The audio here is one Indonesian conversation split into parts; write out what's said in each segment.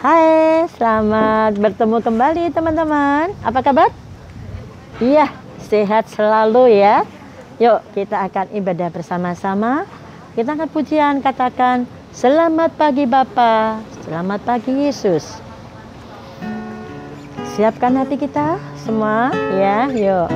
Hai, selamat bertemu kembali teman-teman. Apa kabar? Iya, sehat selalu ya. Yuk, kita akan ibadah bersama-sama. Kita akan pujian, katakan, selamat pagi Bapa, selamat pagi Yesus. Siapkan hati kita semua ya, yuk.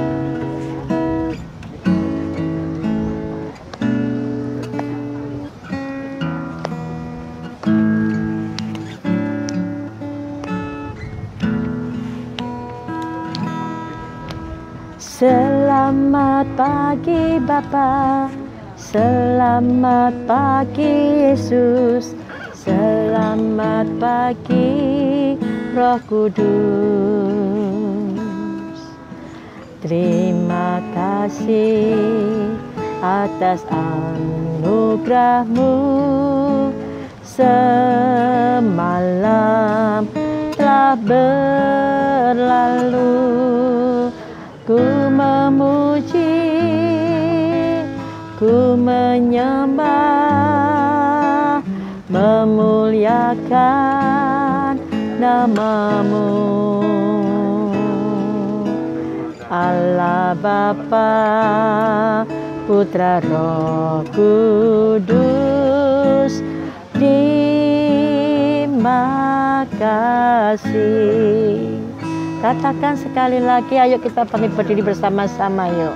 Selamat pagi Bapa, selamat pagi Yesus, selamat pagi Roh Kudus. Terima kasih atas anugerah-Mu, semalam telah berlalu. Ku memuji, ku menyembah, memuliakan nama-Mu. Allah Bapa, Putra Roh Kudus, terima kasih. Katakan sekali lagi, ayo kita berdiri bersama-sama yuk.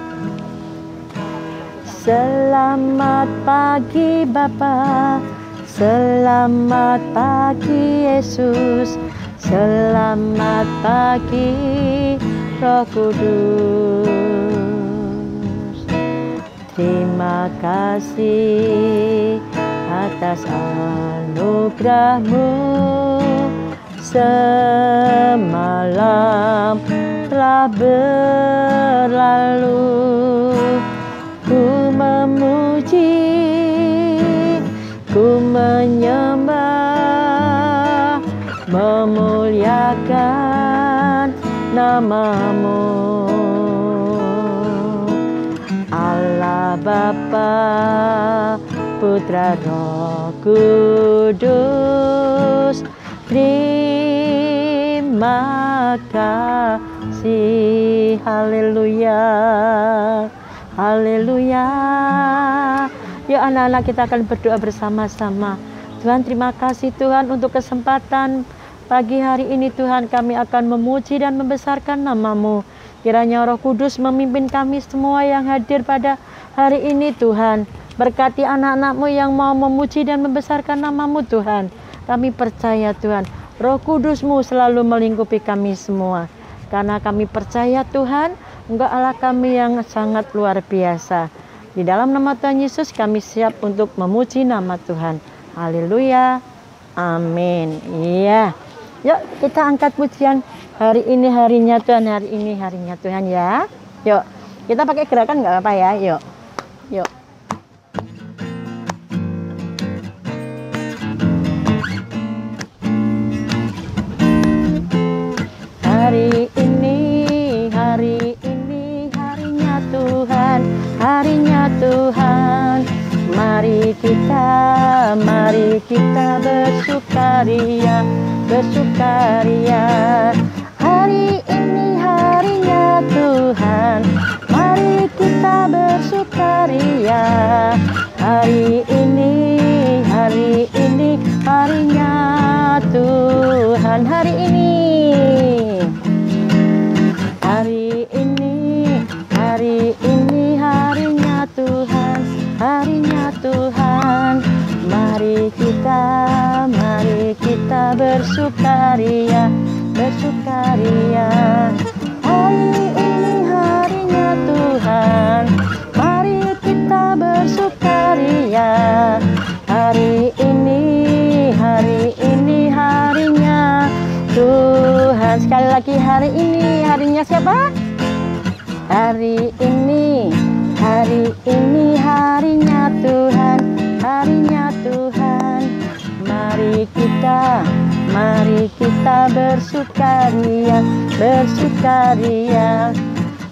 Selamat pagi Bapa, selamat pagi Yesus, selamat pagi Roh Kudus. Terima kasih atas anugerah-Mu, semalam telah berlalu. Ku memuji, ku menyembah, memuliakan nama-Mu. Allah Bapa, Putra Roh Kudus, terima kasih. Haleluya, haleluya. Yuk anak-anak, kita akan berdoa bersama-sama. Tuhan, terima kasih Tuhan untuk kesempatan pagi hari ini. Tuhan, kami akan memuji dan membesarkan nama-Mu. Kiranya Roh Kudus memimpin kami semua yang hadir pada hari ini Tuhan. Berkati anak-anak-Mu yang mau memuji dan membesarkan nama-Mu Tuhan. Kami percaya Tuhan, Roh Kudus-Mu selalu melingkupi kami semua. Karena kami percaya Tuhan, Engkau Allah kami yang sangat luar biasa. Di dalam nama Tuhan Yesus kami siap untuk memuji nama Tuhan. Haleluya, amin. Iya. Yuk kita angkat pujian. Hari ini harinya Tuhan, hari ini harinya Tuhan ya. Yuk, kita pakai gerakan nggak apa-apa ya, yuk. Yuk. Hari ini harinya Tuhan, harinya Tuhan. Mari kita bersukaria, bersukaria. Hari ini harinya Tuhan, mari kita bersukaria. Hari ini harinya Tuhan, hari ini harinya Tuhan, harinya Tuhan. Mari kita bersukaria, bersukaria. Hari ini harinya Tuhan, mari kita bersukaria. Hari ini harinya Tuhan. Sekali lagi, hari ini harinya siapa? Hari ini harinya Tuhan, harinya Tuhan. Mari kita bersukaria, bersukaria.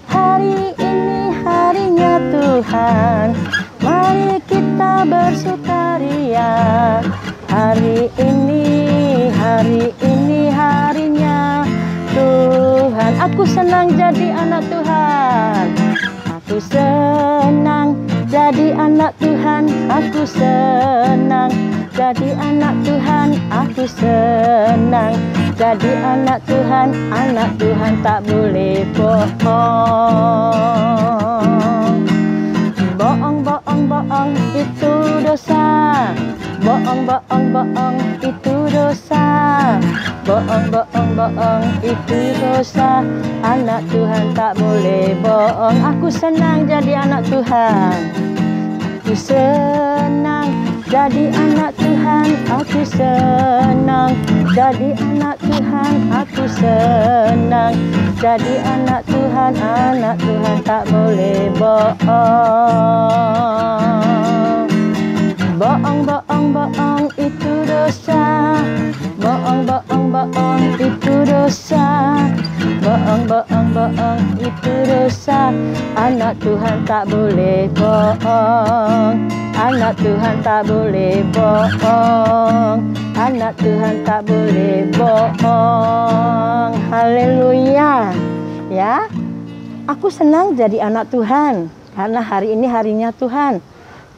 Hari ini harinya Tuhan, mari kita bersukaria. Hari ini aku senang jadi anak Tuhan. Aku senang jadi anak Tuhan. Aku senang jadi anak Tuhan. Aku senang jadi anak Tuhan. Anak Tuhan tak boleh bohong. Bohong, bohong, bohong itu dosa. Bohong, bohong, bohong itu dosa. Bohong, bohong, bohong itu dosa. Anak Tuhan tak boleh bohong. Aku senang jadi anak Tuhan. Aku senang jadi anak Tuhan. Aku senang jadi anak Tuhan. Aku senang jadi anak Tuhan. Anak Tuhan tak boleh bohong. Bohong, bohong, bohong itu dosa. Bohong, bohong, bohong itu dosa. Bohong, bohong, bohong itu dosa. Anak Tuhan tak boleh bohong. Anak Tuhan tak boleh bohong. Anak Tuhan tak boleh bohong. Haleluya. Ya, aku senang jadi anak Tuhan karena hari ini harinya Tuhan.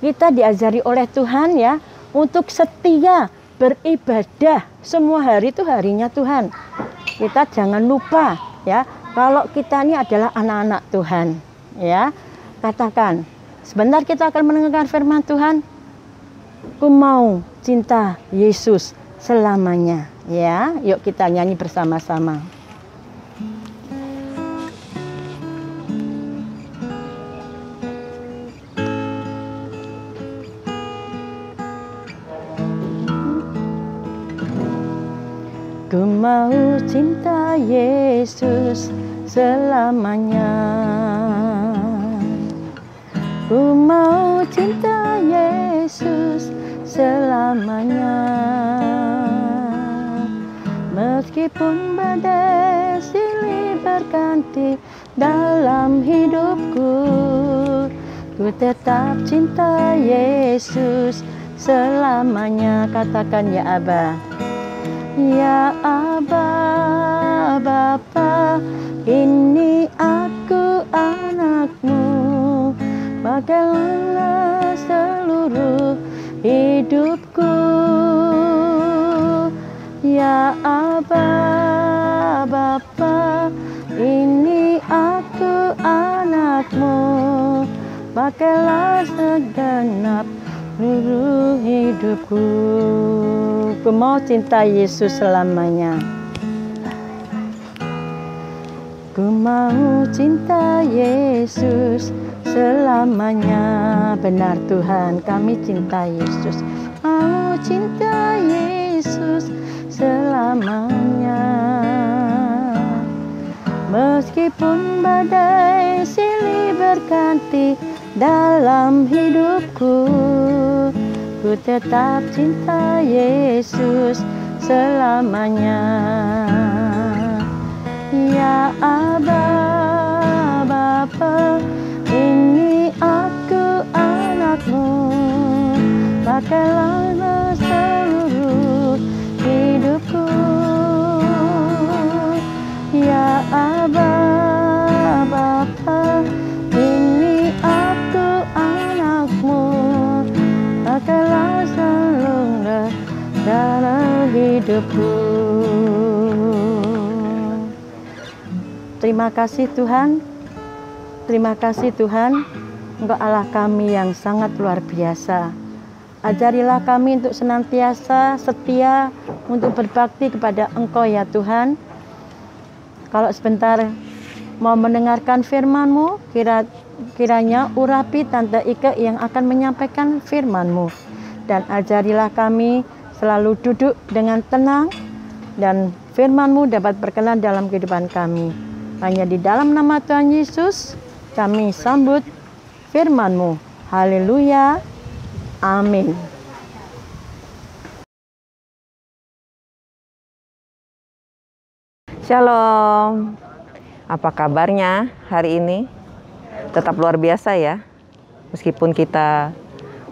Kita diajari oleh Tuhan ya untuk setia beribadah. Semua hari itu harinya Tuhan. Kita jangan lupa ya, kalau kita ini adalah anak-anak Tuhan ya. Katakan, sebentar kita akan mendengarkan firman Tuhan. Ku mau cinta Yesus selamanya ya. Yuk kita nyanyi bersama-sama. Ku mau cinta Yesus selamanya. Ku mau cinta Yesus selamanya. Meskipun badai silih berganti dalam hidupku, ku tetap cinta Yesus selamanya. Katakan ya Aba. Ya Aba, Bapa, ini aku anakmu. Pakailah seluruh hidupku. Ya Aba, Bapa, ini aku anakmu. Pakailah segenap seluruh hidupku. Ku mau cinta Yesus selamanya. Ku mau cinta Yesus selamanya. Benar Tuhan, kami cinta Yesus. Mau cinta Yesus selamanya. Meskipun badai silih berganti dalam hidupku, ku tetap cinta Yesus selamanya. Ya Aba, Bapa, ini aku anakmu. Pakailah seluruh hidupku. Ya Aba, Bapa, ini aku anakmu. Pakailah seluruh dalam hidupku. Terima kasih Tuhan. Terima kasih Tuhan. Engkau Allah kami yang sangat luar biasa. Ajarilah kami untuk senantiasa setia untuk berbakti kepada Engkau ya Tuhan. Kalau sebentar mau mendengarkan firman-Mu, kiranya urapi Tante Ike yang akan menyampaikan firman-Mu. Dan ajarilah kami selalu duduk dengan tenang dan firman-Mu dapat berkenan dalam kehidupan kami. Hanya di dalam nama Tuhan Yesus kami sambut firman-Mu. Haleluya. Amin. Shalom. Apa kabarnya hari ini? Tetap luar biasa ya. Meskipun kita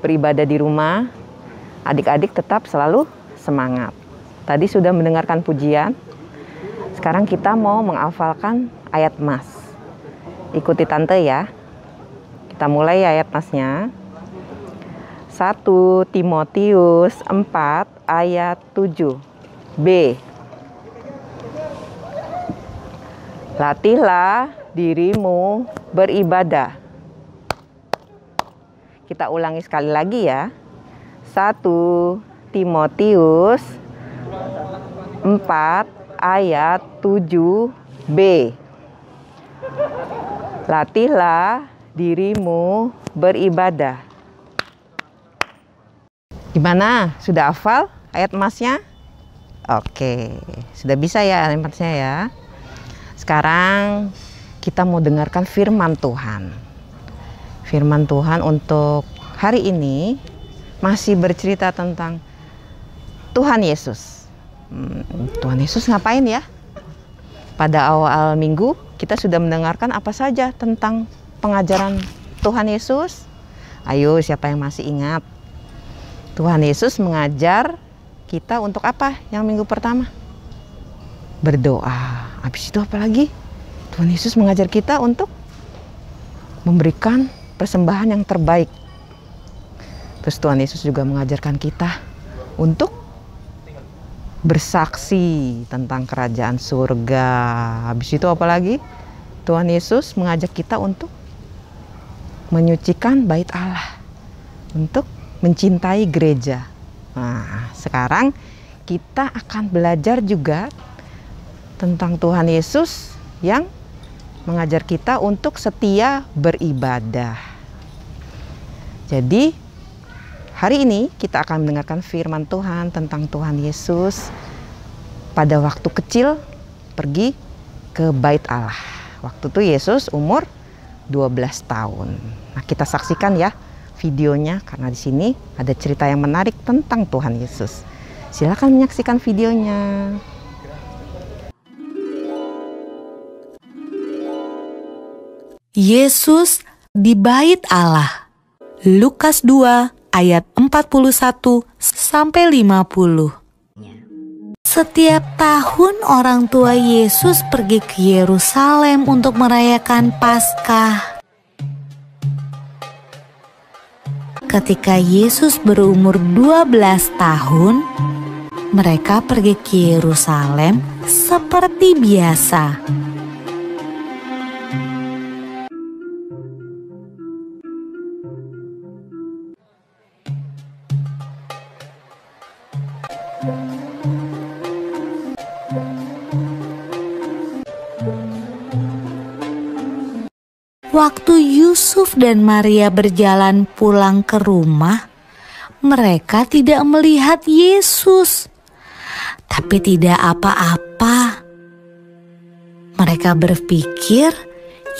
beribadah di rumah, adik-adik tetap selalu semangat. Tadi sudah mendengarkan pujian. Sekarang kita mau menghafalkan ayat mas. Ikuti tante ya. Kita mulai ayat masnya. 1 Timotius 4 ayat 7 B. Latihlah dirimu beribadah. Kita ulangi sekali lagi ya. 1 Timotius 4 ayat 7 B. Latihlah dirimu beribadah. Gimana? Sudah hafal ayat emasnya? Oke, sudah bisa ya ayat emasnya ya. Sekarang kita mau dengarkan firman Tuhan. Firman Tuhan untuk hari ini masih bercerita tentang Tuhan Yesus. Tuhan Yesus ngapain ya? Pada awal minggu kita sudah mendengarkan apa saja tentang pengajaran Tuhan Yesus. Ayo, siapa yang masih ingat? Tuhan Yesus mengajar kita untuk apa yang minggu pertama? Berdoa. Habis itu apa lagi? Tuhan Yesus mengajar kita untuk memberikan persembahan yang terbaik. Terus Tuhan Yesus juga mengajarkan kita untuk bersaksi tentang kerajaan surga. Habis itu apa lagi? Tuhan Yesus mengajak kita untuk menyucikan bait Allah, untuk mencintai gereja. Nah, sekarang kita akan belajar juga tentang Tuhan Yesus yang mengajar kita untuk setia beribadah. Jadi, hari ini kita akan mendengarkan firman Tuhan tentang Tuhan Yesus pada waktu kecil pergi ke bait Allah. Waktu itu Yesus umur 12 tahun. Nah, kita saksikan ya videonya karena di sini ada cerita yang menarik tentang Tuhan Yesus. Silakan menyaksikan videonya. Yesus di bait Allah. Lukas 2 ayat 41 sampai 50. Setiap tahun orang tua Yesus pergi ke Yerusalem untuk merayakan Paskah. Ketika Yesus berumur 12 tahun, mereka pergi ke Yerusalem seperti biasa. Waktu Yusuf dan Maria berjalan pulang ke rumah, mereka tidak melihat Yesus. Tapi tidak apa-apa. Mereka berpikir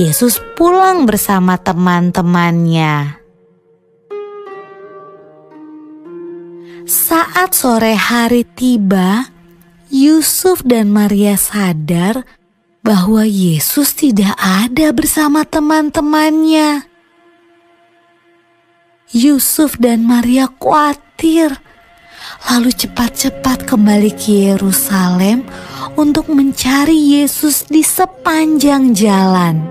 Yesus pulang bersama teman-temannya. Saat sore hari tiba, Yusuf dan Maria sadar bahwa Yesus tidak ada bersama teman-temannya. Yusuf dan Maria khawatir, lalu cepat-cepat kembali ke Yerusalem untuk mencari Yesus di sepanjang jalan.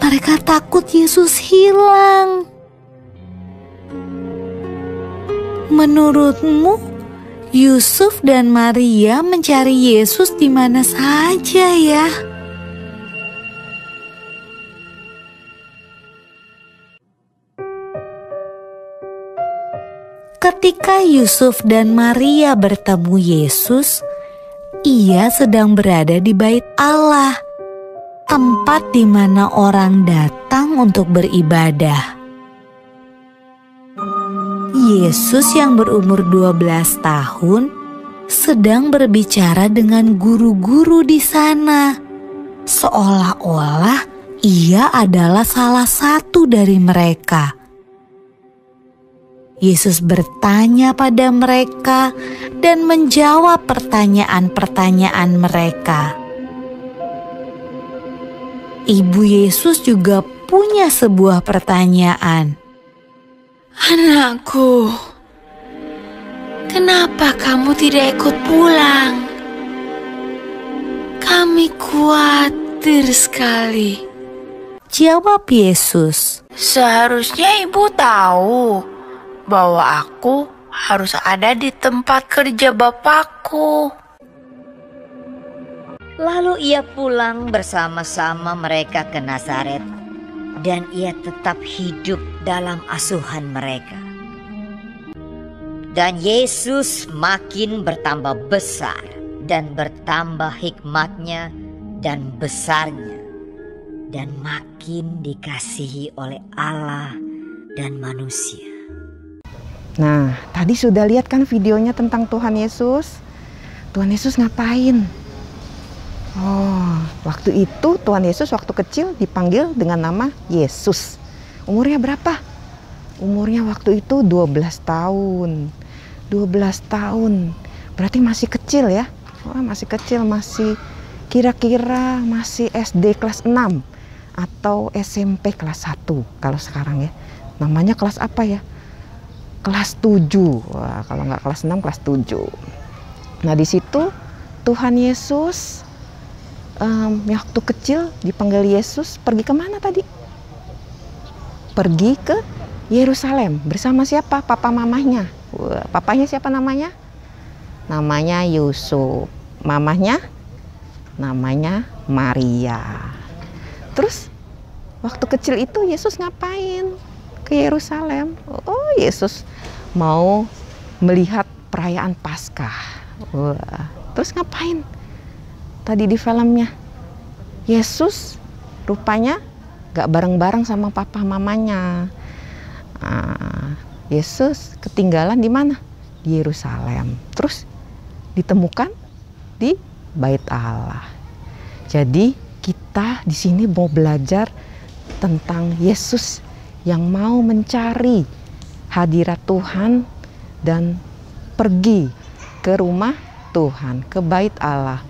Mereka takut Yesus hilang. Menurutmu, Yusuf dan Maria mencari Yesus di mana saja ya? Ketika Yusuf dan Maria bertemu Yesus, ia sedang berada di bait Allah, tempat di mana orang datang untuk beribadah. Yesus yang berumur 12 tahun sedang berbicara dengan guru-guru di sana, seolah-olah ia adalah salah satu dari mereka. Yesus bertanya pada mereka dan menjawab pertanyaan-pertanyaan mereka. Ibu Yesus juga punya sebuah pertanyaan. Anakku, kenapa kamu tidak ikut pulang? Kami kuat khawatir sekali. Jawab Yesus, Seharusnya ibu tahu bahwa aku harus ada di tempat kerja Bapakku. Lalu ia pulang bersama-sama mereka ke Nazaret, dan ia tetap hidup dalam asuhan mereka. Dan Yesus makin bertambah besar dan bertambah hikmatnya dan besarnya, dan makin dikasihi oleh Allah dan manusia. Nah, tadi sudah lihat kan videonya tentang Tuhan Yesus? Tuhan Yesus ngapain? Oh, waktu itu Tuhan Yesus waktu kecil dipanggil dengan nama Yesus. Umurnya berapa? Umurnya waktu itu 12 tahun. 12 tahun. Berarti masih kecil ya? Wah, masih kecil, masih kira-kira masih SD kelas 6 atau SMP kelas 1 kalau sekarang ya. Namanya kelas apa ya? Kelas 7. Wah, kalau nggak kelas 6, kelas 7. Nah, di situ Tuhan Yesus waktu kecil dipanggil Yesus pergi kemana tadi? Pergi ke Yerusalem bersama siapa? Papa mamahnya. Wah, papanya siapa namanya? Namanya Yusuf. Mamahnya namanya Maria. Terus waktu kecil itu Yesus ngapain ke Yerusalem? Oh, Yesus mau melihat perayaan Paskah. Wah, terus ngapain? Tadi di filmnya Yesus rupanya gak bareng-bareng sama papa mamanya. Yesus ketinggalan di mana? Di Yerusalem. Terus ditemukan di Bait Allah. Jadi kita di sini mau belajar tentang Yesus yang mau mencari hadirat Tuhan dan pergi ke rumah Tuhan, ke Bait Allah.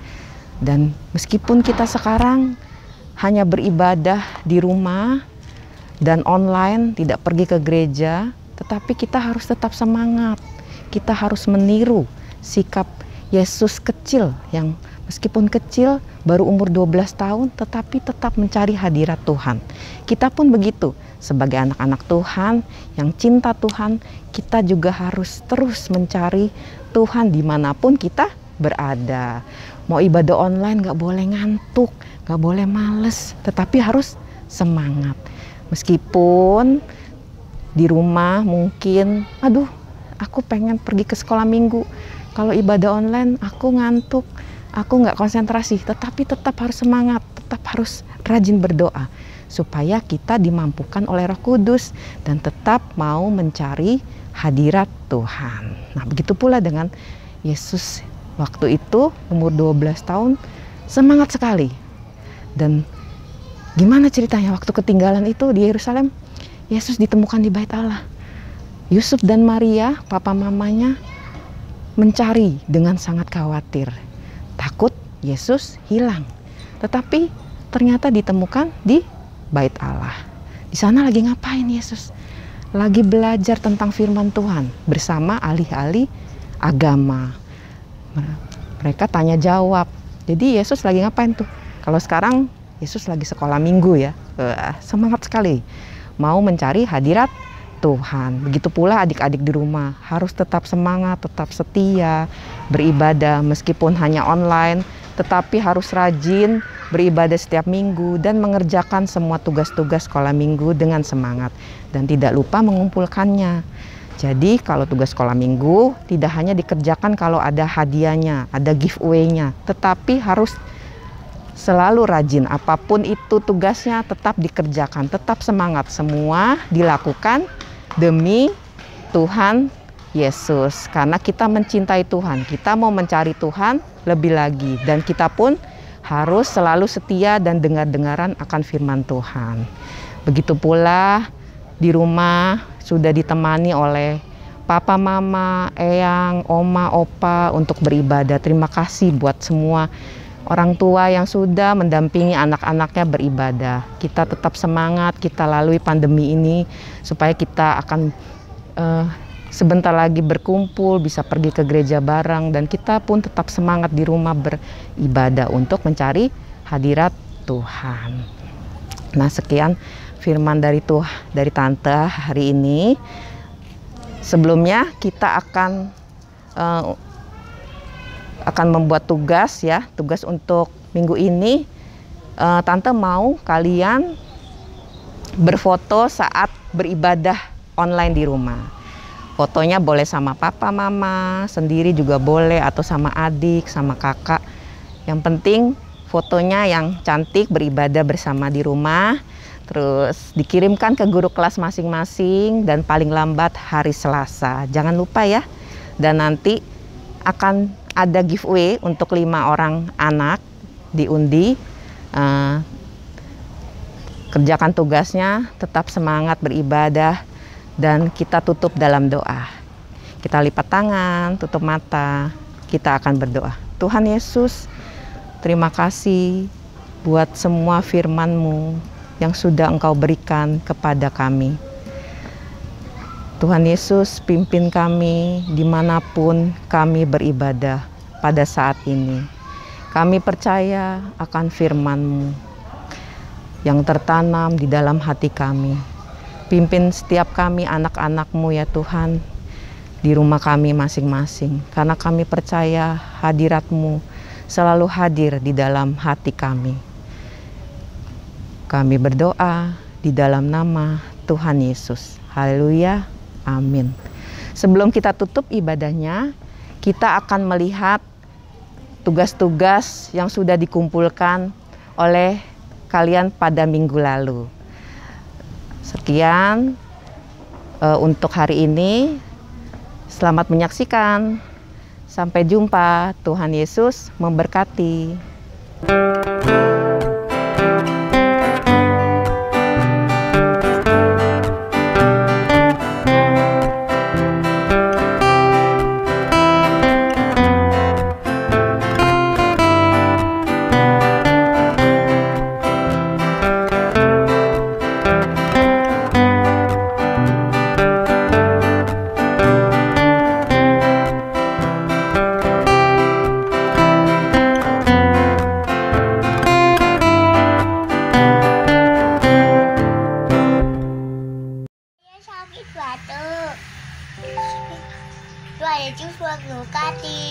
Dan meskipun kita sekarang hanya beribadah di rumah dan online, tidak pergi ke gereja, tetapi kita harus tetap semangat. Kita harus meniru sikap Yesus kecil yang meskipun kecil, baru umur 12 tahun, tetapi tetap mencari hadirat Tuhan. Kita pun begitu, sebagai anak-anak Tuhan yang cinta Tuhan, kita juga harus terus mencari Tuhan dimanapun kita berada. Mau ibadah online gak boleh ngantuk, gak boleh males, tetapi harus semangat. Meskipun di rumah mungkin, aduh aku pengen pergi ke sekolah minggu, kalau ibadah online aku ngantuk, aku gak konsentrasi, tetapi tetap harus semangat, tetap harus rajin berdoa, supaya kita dimampukan oleh Roh Kudus dan tetap mau mencari hadirat Tuhan. Nah, begitu pula dengan Yesus waktu itu umur 12 tahun, semangat sekali. Dan gimana ceritanya waktu ketinggalan itu di Yerusalem? Yesus ditemukan di Bait Allah. Yusuf dan Maria, papa mamanya, mencari dengan sangat khawatir. Takut Yesus hilang. Tetapi ternyata ditemukan di Bait Allah. Di sana lagi ngapain Yesus? Lagi belajar tentang firman Tuhan bersama ahli-ahli agama. Mereka tanya jawab. Jadi Yesus lagi ngapain tuh? Kalau sekarang Yesus lagi sekolah minggu ya. Semangat sekali mau mencari hadirat Tuhan. Begitu pula adik-adik di rumah harus tetap semangat, tetap setia beribadah meskipun hanya online, tetapi harus rajin beribadah setiap minggu dan mengerjakan semua tugas-tugas sekolah minggu dengan semangat dan tidak lupa mengumpulkannya. Jadi kalau tugas sekolah minggu tidak hanya dikerjakan kalau ada hadiahnya, ada giveaway-nya, tetapi harus selalu rajin. Apapun itu tugasnya tetap dikerjakan, tetap semangat. Semua dilakukan demi Tuhan Yesus. Karena kita mencintai Tuhan, kita mau mencari Tuhan lebih lagi. Dan kita pun harus selalu setia dan dengar-dengaran akan firman Tuhan. Begitu pula di rumah sudah ditemani oleh papa, mama, eyang, oma, opa untuk beribadah. Terima kasih buat semua orang tua yang sudah mendampingi anak-anaknya beribadah. Kita tetap semangat, kita lalui pandemi ini supaya kita akan sebentar lagi berkumpul, bisa pergi ke gereja bareng, dan kita pun tetap semangat di rumah beribadah untuk mencari hadirat Tuhan. Nah, sekian firman dari Tante hari ini. Sebelumnya kita akan membuat tugas ya, tugas untuk minggu ini. Tante mau kalian berfoto saat beribadah online di rumah. Fotonya boleh sama papa, mama, sendiri juga boleh, atau sama adik, sama kakak. Yang penting fotonya yang cantik beribadah bersama di rumah. Terus dikirimkan ke guru kelas masing-masing dan paling lambat hari Selasa. Jangan lupa ya. Dan nanti akan ada giveaway untuk 5 orang anak diundi. Kerjakan tugasnya, tetap semangat beribadah. Dan kita tutup dalam doa. Kita lipat tangan, tutup mata, kita akan berdoa. Tuhan Yesus, terima kasih buat semua firman-Mu yang sudah Engkau berikan kepada kami. Tuhan Yesus, pimpin kami dimanapun kami beribadah pada saat ini. Kami percaya akan firman-Mu yang tertanam di dalam hati kami. Pimpin setiap kami anak-anak-Mu ya Tuhan, di rumah kami masing-masing. Karena kami percaya hadirat-Mu selalu hadir di dalam hati kami. Kami berdoa di dalam nama Tuhan Yesus. Haleluya, amin. Sebelum kita tutup ibadahnya, kita akan melihat tugas-tugas yang sudah dikumpulkan oleh kalian pada minggu lalu. Sekian untuk hari ini. Selamat menyaksikan. Sampai jumpa. Tuhan Yesus memberkati. Tuhan Yesus memberkati.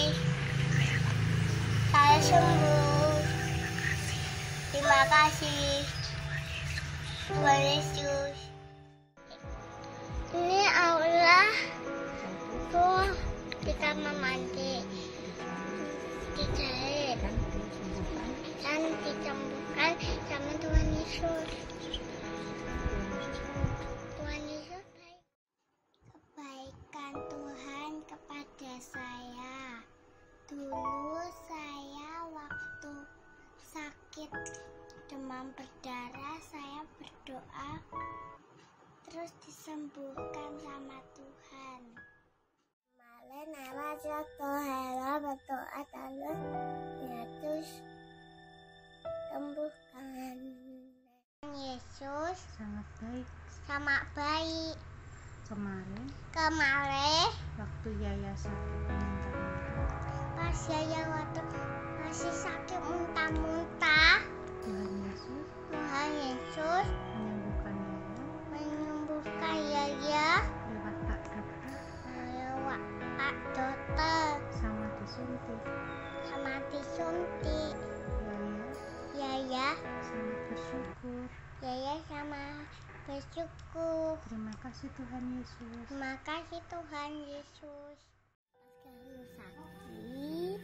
Saya sembuh. Terima kasih Tuhan Yesus. Ini Allah tuh kita mandi, dijahit dan disembuhkan sama Tuhan Yesus. Tuhan Yesus baik. Kebaikan Tuhan kepada saya. Dulu saya waktu sakit demam berdarah, saya berdoa terus disembuhkan sama Tuhan. Kemarin Ella jatuh, Ella berdoa terus Yesus sembuhkan. Yesus sangat baik. sangat baik. Kemarin waktu Yaya sakit muntah-muntah, pas Yaya waktu masih sakit muntah-muntah, Tuhan Yesus menyembuhkan Yaya lewat Pak Dokter lewat Pak Dokter sama disuntik. Yaya Sangat bersyukur. Yaya sama bersyukur. Terima kasih Tuhan Yesus. Terima kasih Tuhan Yesus. Pas sakit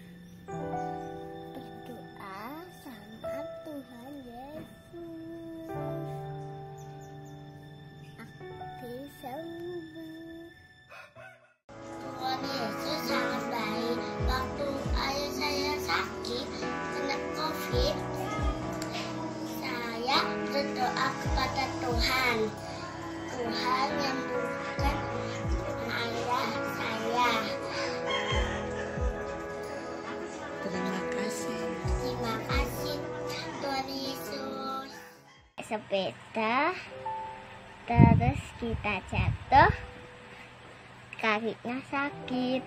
berdoa sama Tuhan Yesus, aku sembuh. Tuhan Yesus sangat baik. Waktu ayah saya sakit kena COVID, saya berdoa kepada Tuhan. Tuhan menyembuhkan ayah saya. Terima kasih Tuhan Yesus. Sepeda, terus kita jatuh, kakinya sakit,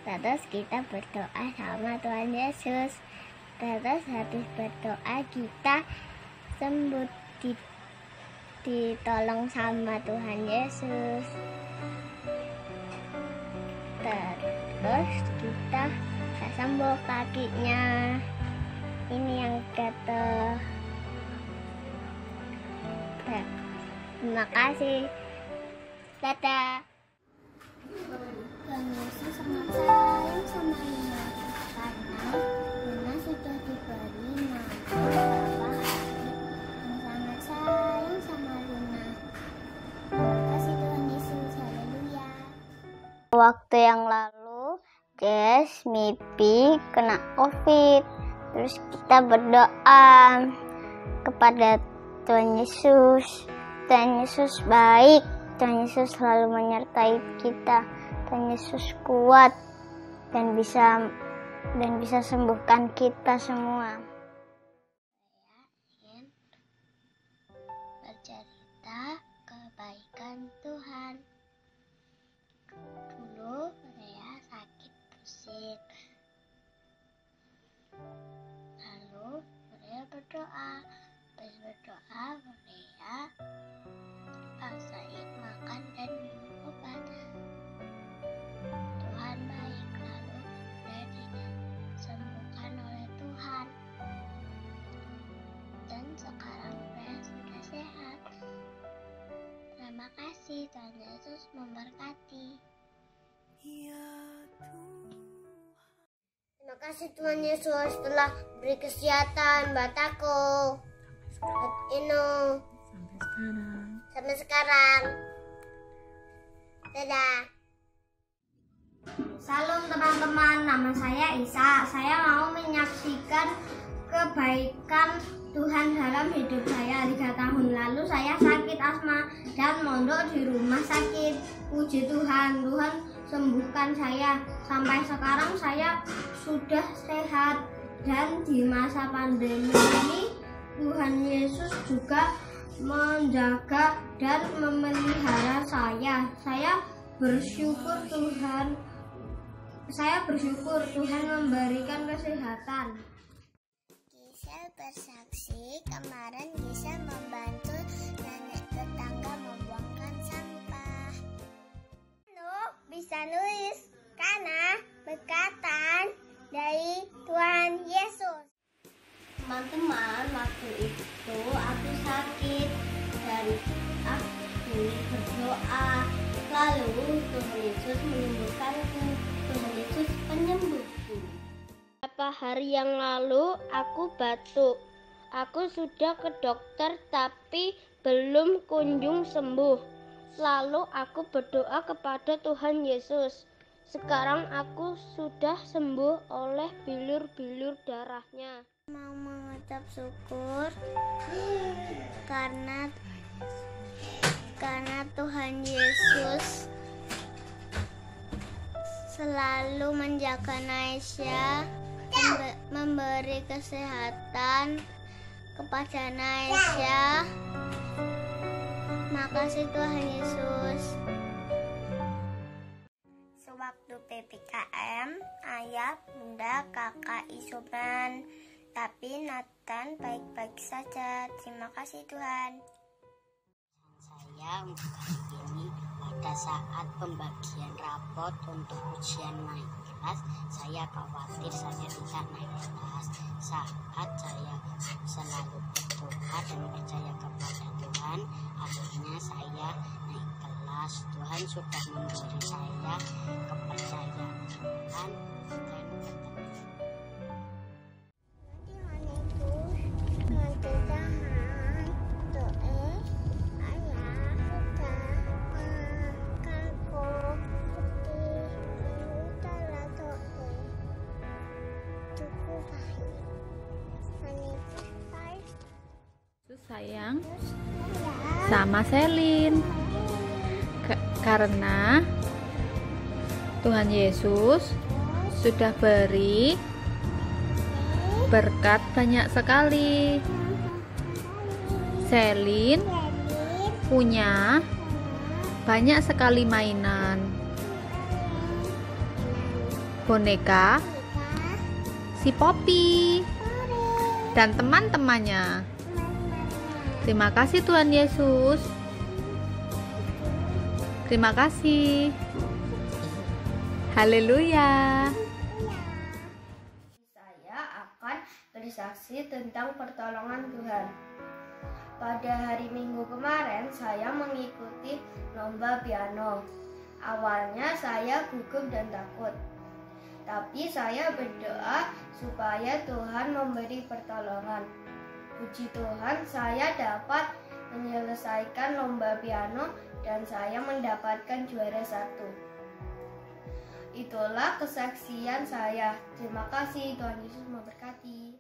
terus kita berdoa sama Tuhan Yesus. Terus habis berdoa kita sembuh, ditolong sama Tuhan Yesus. Terus kita sembuh kakinya. Ini yang kata. Terima kasih. Dadah. Tuhan Yesus sangat sayang sama Luna karena Luna sudah diberi nama Bapa yang sangat sayang sama Luna. Terima kasih Tuhan Yesus. Haleluya. Waktu yang lalu Jess mimpi kena COVID. Terus kita berdoa kepada Tuhan Yesus. Tuhan Yesus baik. Tuhan Yesus selalu menyertai kita. Tuhan Yesus kuat dan bisa sembuhkan kita semua. Saya ingin bercerita kebaikan Tuhan. Dulu saya sakit pusing. Lalu saya berdoa. Habis berdoa, saya paksain makan dan minum obat. Tuhan baik, lalu saya disembuhkan oleh Tuhan. Dan sekarang saya sudah sehat. Terima kasih, Tuhan Yesus memberkati. Terima kasih Tuhan Yesus telah beri kesehatan buat aku, buat Ino, sampai sekarang. Dadah. Salam teman-teman, nama saya Isa. Saya mau menyaksikan kebaikan Tuhan dalam hidup saya. 3 tahun lalu saya sakit asma dan mondok di rumah sakit. Puji Tuhan, Tuhan sembuhkan saya. Sampai sekarang saya sudah sehat. Dan di masa pandemi ini Tuhan Yesus juga menjaga dan memelihara saya. Saya bersyukur Tuhan memberikan kesehatan. Gisel bersaksi kemarin Gisel membantu nenek tetangga membuangkan sampah. Bisa nulis karena berkatan dari Tuhan Yesus. Teman-teman, waktu itu aku sakit dan aku berdoa. Lalu Tuhan Yesus menyembuhkanku. Tuhan Yesus penyembuhku. Beberapa hari yang lalu aku batuk. Aku sudah ke dokter tapi belum kunjung sembuh. Lalu aku berdoa kepada Tuhan Yesus. Sekarang aku sudah sembuh oleh bilur-bilur darahnya. Mau mengucap syukur karena Tuhan Yesus selalu menjaga Naisha, memberi kesehatan kepada Naisha. Makasih Tuhan Yesus. Sewaktu PPKM, ayah, bunda, kakak isoman, tapi Nathan baik-baik saja. Terima kasih Tuhan. Saya untuk hari ini pada saat pembagian rapot untuk ujian naik kelas, saya khawatir saya tidak naik kelas. Saat saya selalu berdoa dan percaya kepada Tuhan, akhirnya saya naik kelas. Tuhan sudah memberi saya kepercayaan dan sayang sama Selin karena Tuhan Yesus sudah beri berkat banyak sekali. Selin punya banyak sekali mainan, boneka, si Poppy dan teman-temannya. Terima kasih Tuhan Yesus. Terima kasih. Haleluya. Saya akan bersaksi tentang pertolongan Tuhan. Pada hari Minggu kemarin, saya mengikuti lomba piano. Awalnya saya gugup dan takut. Tapi saya berdoa supaya Tuhan memberi pertolongan. Puji Tuhan, saya dapat menyelesaikan lomba piano dan saya mendapatkan juara 1. Itulah kesaksian saya. Terima kasih, Tuhan Yesus memberkati.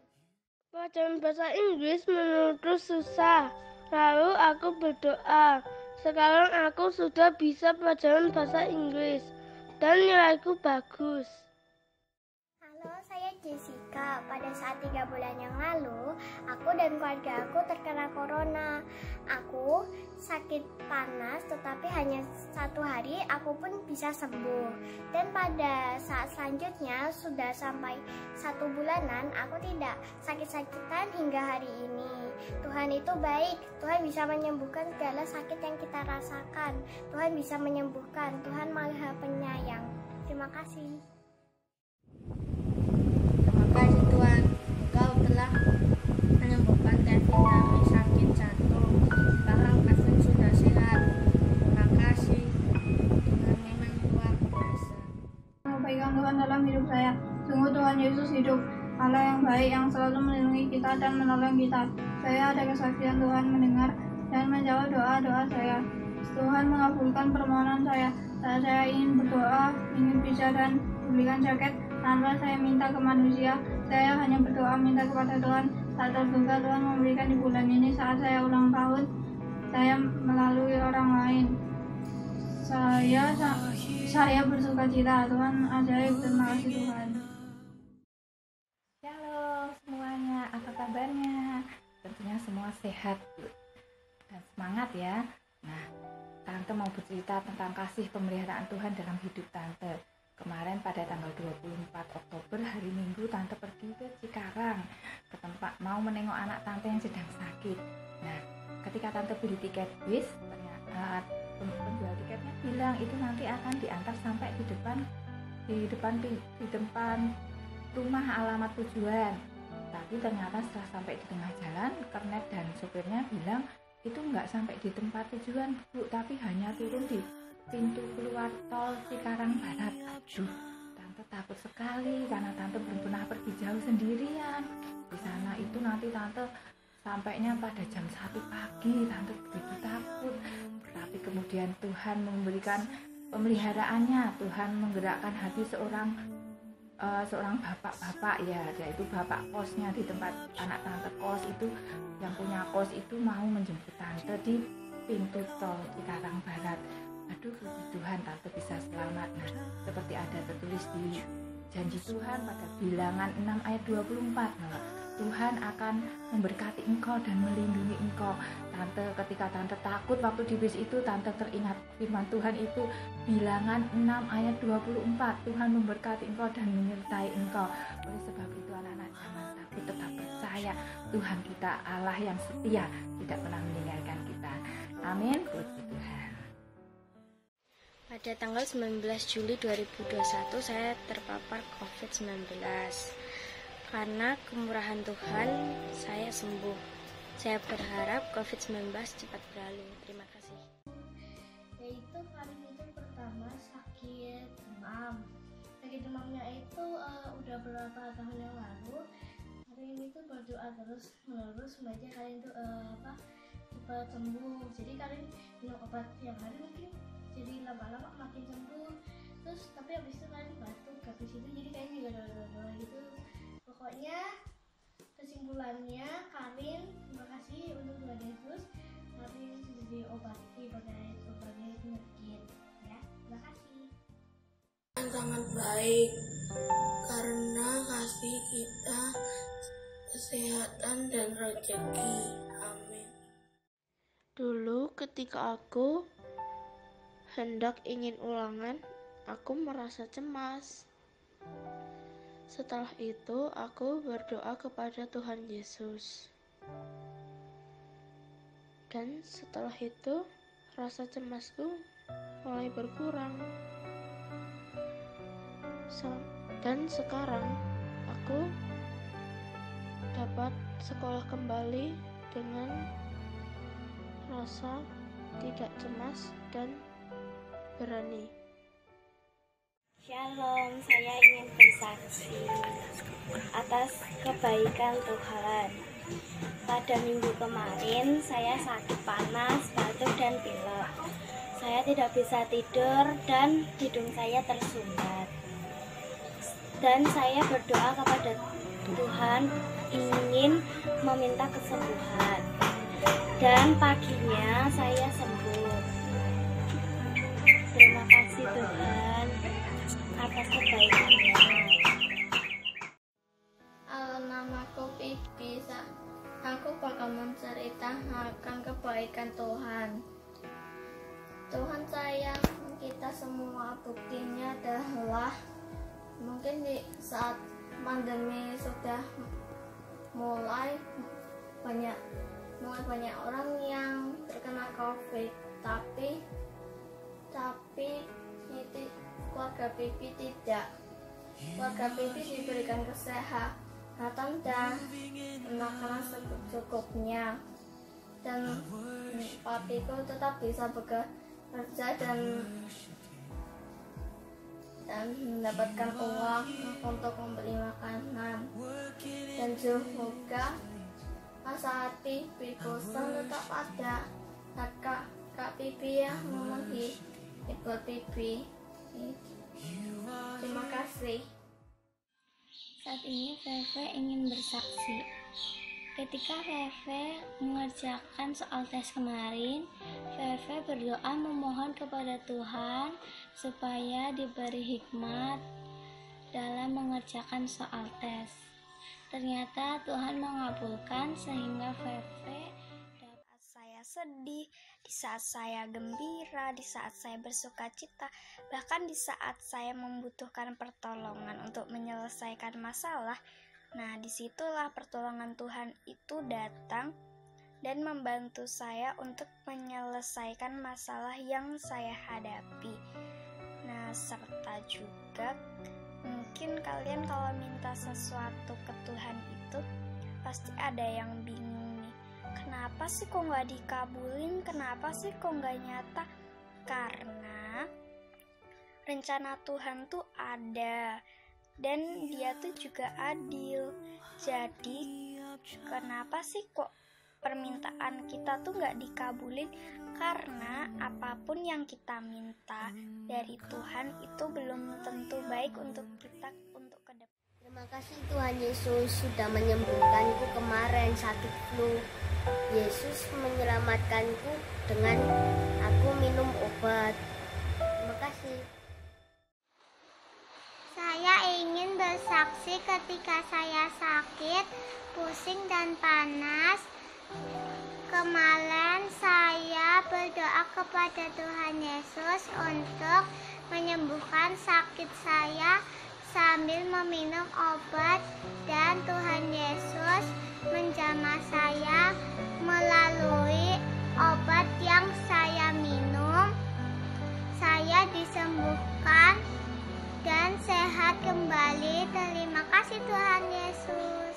Pelajaran bahasa Inggris menurutku susah. Lalu aku berdoa. Sekarang aku sudah bisa pelajaran bahasa Inggris dan nilaiku bagus. Halo, saya Jessica. Pada saat 3 bulan yang lalu, aku dan keluarga aku terkena corona. Aku sakit panas, tetapi hanya 1 hari aku pun bisa sembuh. Dan pada saat selanjutnya, sudah sampai 1 bulanan, aku tidak sakit-sakitan hingga hari ini. Tuhan itu baik. Tuhan bisa menyembuhkan segala sakit yang kita rasakan. Tuhan bisa menyembuhkan. Tuhan Maha Penyayang. Terima kasih. Terima kasih Tuhan, Engkau telah menyembuhkan Kevin dari sakit jantung. Sekarang Kevin sudah sehat. Terima kasih. Tuhan memang luar biasa. Pegang Tuhan dalam hidup saya. Sungguh Tuhan Yesus hidup, Allah yang baik yang selalu melindungi kita dan menolong kita. Saya ada kesaksian Tuhan mendengar dan menjawab doa-doa saya. Tuhan mengabulkan permohonan saya. Saat saya ingin berdoa, ingin bisa dan diberikan jaket tanpa saya minta ke manusia, saya hanya berdoa minta kepada Tuhan. Tak terduga Tuhan memberikan di bulan ini saat saya ulang tahun, saya melalui orang lain. Saya bersuka cita. Tuhan ajaib. Terima kasih Tuhan. Halo semuanya, apa kabarnya? Tentunya semua sehat dan semangat ya. Nah, Tante mau bercerita tentang kasih pemeliharaan Tuhan dalam hidup Tante. Kemarin pada tanggal 24 Oktober hari Minggu, Tante pergi ke Cikarang ke tempat mau menengok anak Tante yang sedang sakit. Nah, ketika Tante beli tiket bis, ternyata penjual tiketnya bilang itu nanti akan diantar sampai di depan rumah alamat tujuan. Tapi ternyata setelah sampai di tengah jalan, kernet dan sopirnya bilang itu nggak sampai di tempat tujuan Bu, tapi hanya turun di pintu keluar tol Cikarang Barat. Aduh, Tante takut sekali karena Tante belum pernah pergi jauh sendirian. Di sana itu nanti Tante sampainya pada jam 1 pagi. Tante begitu takut. Tapi kemudian Tuhan memberikan pemeliharaannya. Tuhan menggerakkan hati seorang bapak-bapak ya, yaitu bapak kosnya di tempat anak Tante kos itu, yang punya kos itu mau menjemput Tante di pintu tol Cikarang Barat. Aduh, puji Tuhan Tante bisa selamat. Nah, seperti ada tertulis di janji Tuhan pada Bilangan 6 ayat 24. Nah, Tuhan akan memberkati engkau dan melindungi engkau. Tante, ketika Tante takut waktu di bis itu, Tante teringat firman Tuhan itu Bilangan 6 ayat 24. Tuhan memberkati engkau dan menyertai engkau. Oleh sebab itu anak-anak jangan takut, tetap percaya Tuhan kita Allah yang setia, tidak pernah meninggalkan kita. Amin. Puji Tuhan. Pada tanggal 19 Juli 2021 saya terpapar COVID-19. Karena kemurahan Tuhan, saya sembuh. Saya berharap COVID-19 cepat berlalu. Terima kasih. Yaitu kali itu pertama sakit demam. Sakit demamnya itu udah beberapa tahun yang lalu. Hari ini tuh berdoa terus menerus semoga kalian tuh cepat sembuh. Jadi kalian minum obat tiap hari mungkin jadi lama-lama makin sembuh. Terus tapi habis itu kalian batuk habis itu jadi kalian juga doa-doa gitu. Pokoknya kesimpulannya Karin terima kasih untuk Tuhan Yesus. Karin sudah diobati pada berbagai penyakit ya. Terima kasih. Sangat baik karena kasih kita kesehatan dan rezeki. Amin. Dulu ketika aku hendak ingin ulangan, aku merasa cemas. Setelah itu, aku berdoa kepada Tuhan Yesus. Dan setelah itu rasa cemasku mulai berkurang. Dan sekarang aku dapat sekolah kembali dengan rasa tidak cemas dan berani. Shalom, saya ingin bersaksi atas kebaikan Tuhan. Pada minggu kemarin saya sakit panas, batuk dan pilek. Saya tidak bisa tidur dan hidung saya tersumbat. Dan saya berdoa kepada Tuhan ingin meminta kesembuhan. Dan paginya saya sembuh. Terima kasih Tuhan atas kebaikannya. Namaku Pipi. Aku bakal menceritakan kebaikan Tuhan. Tuhan sayang kita semua. Buktinya adalah mungkin di saat pandemi sudah mulai banyak orang yang terkena COVID, tapi keluarga Pipi tidak. Keluarga Pipi diberikan kesehatan dan makanan secukupnya, dan papiku tetap bisa bekerja dan mendapatkan uang untuk membeli makanan. Dan juga saat Pipi bosan tetap ada Kak Pipi yang memenuhi ibu Pipi. Terima kasih. Saat ini Feve ingin bersaksi. Ketika Feve mengerjakan soal tes kemarin, Feve berdoa memohon kepada Tuhan supaya diberi hikmat dalam mengerjakan soal tes. Ternyata Tuhan mengabulkan sehingga Feve dapat saya sedih, di saat saya gembira, di saat saya bersuka cita, bahkan di saat saya membutuhkan pertolongan untuk menyelesaikan masalah. Nah, disitulah pertolongan Tuhan itu datang dan membantu saya untuk menyelesaikan masalah yang saya hadapi. Nah, serta juga mungkin kalian kalau minta sesuatu ke Tuhan itu pasti ada yang bingung nih. Kenapa sih kok nggak dikabulin? Kenapa sih kok nggak nyata? Karena rencana Tuhan tuh ada dan Dia tuh juga adil. Jadi kenapa sih kok permintaan kita tuh nggak dikabulin? Karena apapun yang kita minta dari Tuhan itu belum tentu baik untuk kita untuk ke depan. Terima kasih Tuhan Yesus sudah menyembuhkanku kemarin sakit flu. Yesus menyelamatkanku dengan aku minum obat. Terima kasih. Saya ingin bersaksi ketika saya sakit, pusing dan panas. Kemarin saya berdoa kepada Tuhan Yesus untuk menyembuhkan sakit saya sambil meminum obat, dan Tuhan Yesus menjamah saya melalui obat yang saya minum. Saya disembuhkan dan sehat kembali. Terima kasih Tuhan Yesus.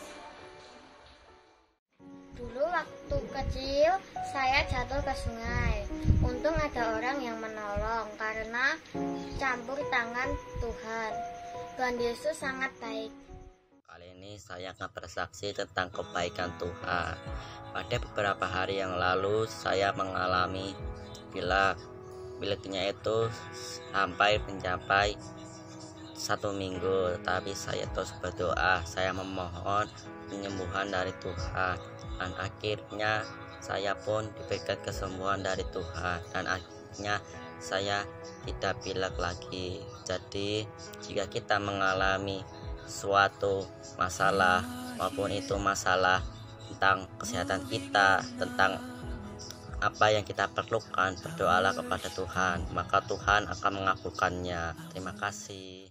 Dulu waktu kecil saya jatuh ke sungai. Untung ada orang yang menolong karena campur tangan Tuhan. Tuhan Yesus sangat baik. Kali ini saya akan bersaksi tentang kebaikan Tuhan. Pada beberapa hari yang lalu saya mengalami pileknya itu sampai mencapai 1 minggu, tapi saya terus berdoa, saya memohon penyembuhan dari Tuhan, dan akhirnya saya pun diberikan kesembuhan dari Tuhan, dan akhirnya saya tidak pilek lagi. Jadi jika kita mengalami suatu masalah, maupun itu masalah tentang kesehatan kita, tentang apa yang kita perlukan, berdoalah kepada Tuhan, maka Tuhan akan mengabulkannya. Terima kasih.